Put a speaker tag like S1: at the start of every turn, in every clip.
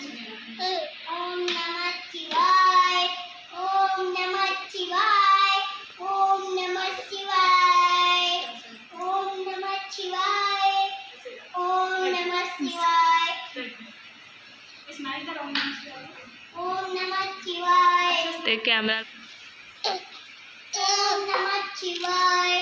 S1: ओम नमः शिवाय। ओम नमः शिवाय। ओम नमः शिवाय। ओम नमः शिवाय। ओम नमः शिवाय। ओम नमः शिवाय।
S2: ते कैमरा
S1: ओम नमः शिवाय।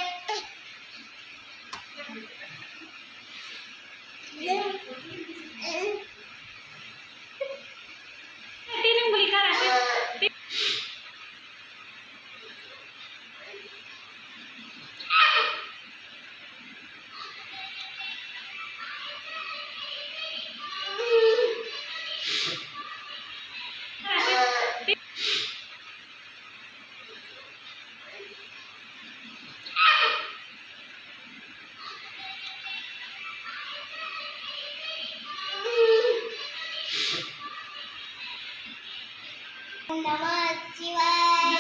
S1: ओम नमः शिवाय।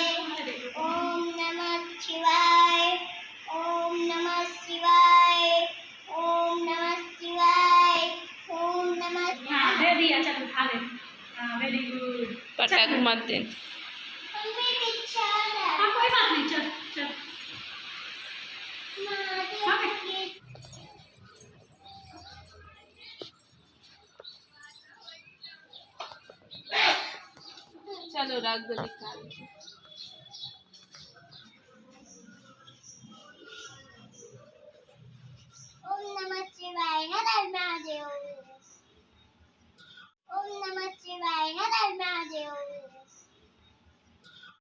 S1: ओम नमः शिवाय। ओम नमः शिवाय। ओम नमः शिवाय। ओम नमः
S3: दे दिया, चल खा ले। Very good.
S2: पटाख मत दे।
S1: मम्मी पीछे है।
S3: हाँ कोई बात नहीं, चल चल।
S2: चलो रख दो निकाल के।